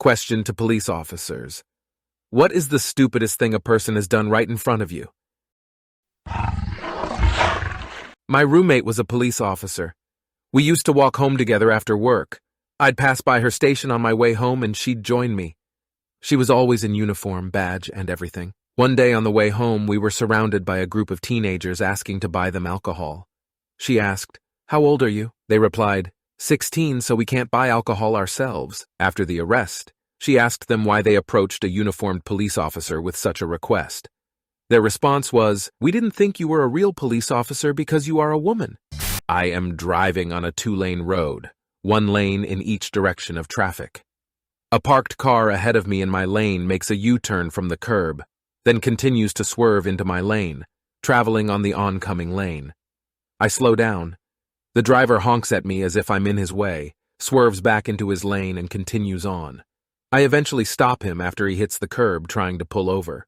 Question to police officers. What is the stupidest thing a person has done right in front of you? My roommate was a police officer. We used to walk home together after work. I'd pass by her station on my way home and she'd join me. She was always in uniform, badge, and everything. One day on the way home, we were surrounded by a group of teenagers asking to buy them alcohol. She asked, "How old are you?" They replied, 16, so we can't buy alcohol ourselves. After the arrest, she asked them why they approached a uniformed police officer with such a request. Their response was, "We didn't think you were a real police officer because you are a woman." I am driving on a 2-lane road, 1 lane in each direction of traffic. A parked car ahead of me in my lane makes a U-turn from the curb, then continues to swerve into my lane, traveling on the oncoming lane. I slow down. The driver honks at me as if I'm in his way, swerves back into his lane and continues on. I eventually stop him after he hits the curb trying to pull over.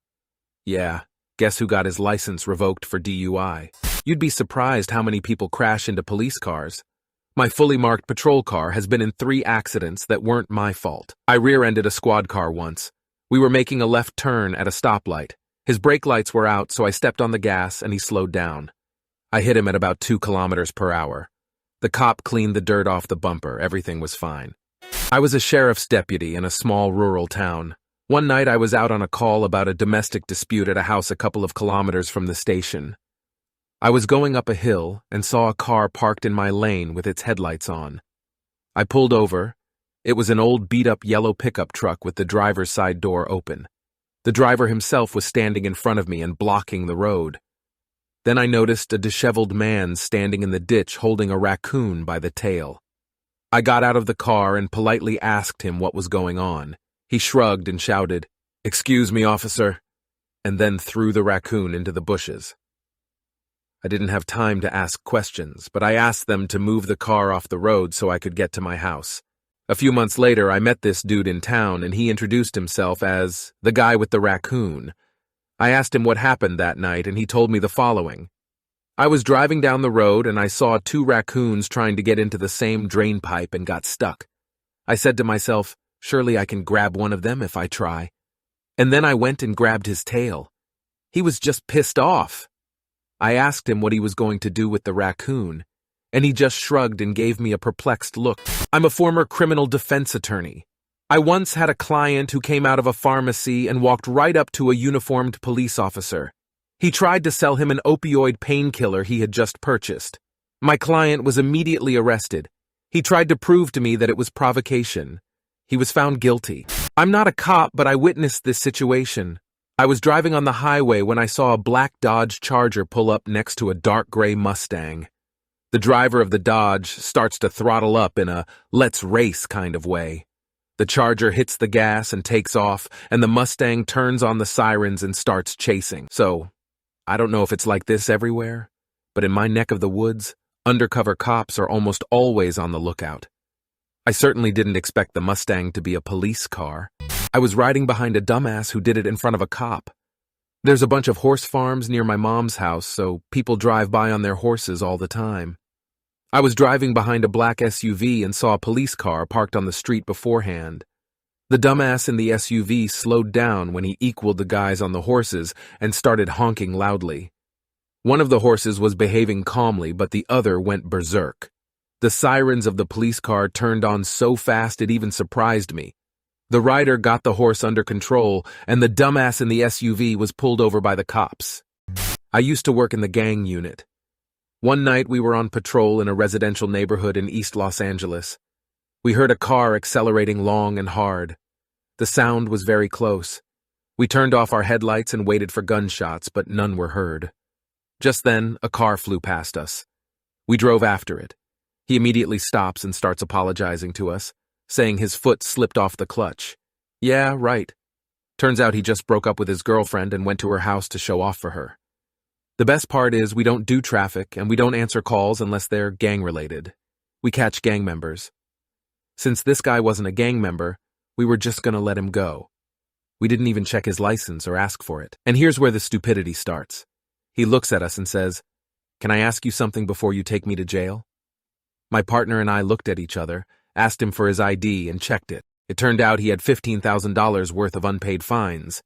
Yeah, guess who got his license revoked for DUI? You'd be surprised how many people crash into police cars. My fully marked patrol car has been in 3 accidents that weren't my fault. I rear-ended a squad car once. We were making a left turn at a stoplight. His brake lights were out, so I stepped on the gas and he slowed down. I hit him at about 2 kilometers per hour. The cop cleaned the dirt off the bumper. Everything was fine. I was a sheriff's deputy in a small rural town. One night I was out on a call about a domestic dispute at a house a couple of kilometers from the station. I was going up a hill and saw a car parked in my lane with its headlights on. I pulled over. It was an old beat-up yellow pickup truck with the driver's side door open. The driver himself was standing in front of me and blocking the road. Then I noticed a disheveled man standing in the ditch holding a raccoon by the tail. I got out of the car and politely asked him what was going on. He shrugged and shouted, "Excuse me, officer," and then threw the raccoon into the bushes. I didn't have time to ask questions, but I asked them to move the car off the road so I could get to my house. A few months later, I met this dude in town and he introduced himself as the guy with the raccoon. I asked him what happened that night and he told me the following. I was driving down the road and I saw 2 raccoons trying to get into the same drain pipe and got stuck. I said to myself, surely I can grab one of them if I try. And then I went and grabbed his tail. He was just pissed off. I asked him what he was going to do with the raccoon, and he just shrugged and gave me a perplexed look. I'm a former criminal defense attorney. I once had a client who came out of a pharmacy and walked right up to a uniformed police officer. He tried to sell him an opioid painkiller he had just purchased. My client was immediately arrested. He tried to prove to me that it was provocation. He was found guilty. I'm not a cop, but I witnessed this situation. I was driving on the highway when I saw a black Dodge Charger pull up next to a dark gray Mustang. The driver of the Dodge starts to throttle up in a let's race kind of way. The Charger hits the gas and takes off, and the Mustang turns on the sirens and starts chasing. So, I don't know if it's like this everywhere, but in my neck of the woods, undercover cops are almost always on the lookout. I certainly didn't expect the Mustang to be a police car. I was riding behind a dumbass who did it in front of a cop. There's a bunch of horse farms near my mom's house, so people drive by on their horses all the time. I was driving behind a black SUV and saw a police car parked on the street beforehand. The dumbass in the SUV slowed down when he equaled the guys on the horses and started honking loudly. One of the horses was behaving calmly, but the other went berserk. The sirens of the police car turned on so fast it even surprised me. The rider got the horse under control, and the dumbass in the SUV was pulled over by the cops. I used to work in the gang unit. One night we were on patrol in a residential neighborhood in East Los Angeles. We heard a car accelerating long and hard. The sound was very close. We turned off our headlights and waited for gunshots, but none were heard. Just then, a car flew past us. We drove after it. He immediately stops and starts apologizing to us, saying his foot slipped off the clutch. Yeah, right. Turns out he just broke up with his girlfriend and went to her house to show off for her. The best part is we don't do traffic and we don't answer calls unless they're gang-related. We catch gang members. Since this guy wasn't a gang member, we were just gonna let him go. We didn't even check his license or ask for it. And here's where the stupidity starts. He looks at us and says, "Can I ask you something before you take me to jail?" My partner and I looked at each other, asked him for his ID, and checked it. It turned out he had $15,000 worth of unpaid fines.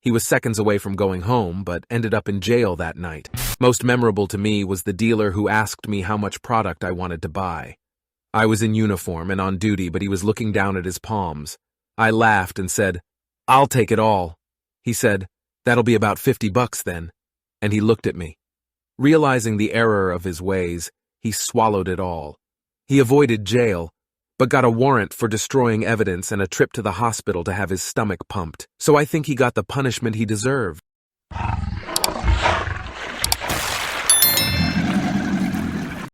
He was seconds away from going home, but ended up in jail that night. Most memorable to me was the dealer who asked me how much product I wanted to buy. I was in uniform and on duty, but he was looking down at his palms. I laughed and said, "I'll take it all." He said, "That'll be about $50 then." And he looked at me. Realizing the error of his ways, he swallowed it all. He avoided jail, but got a warrant for destroying evidence and a trip to the hospital to have his stomach pumped. So I think he got the punishment he deserved.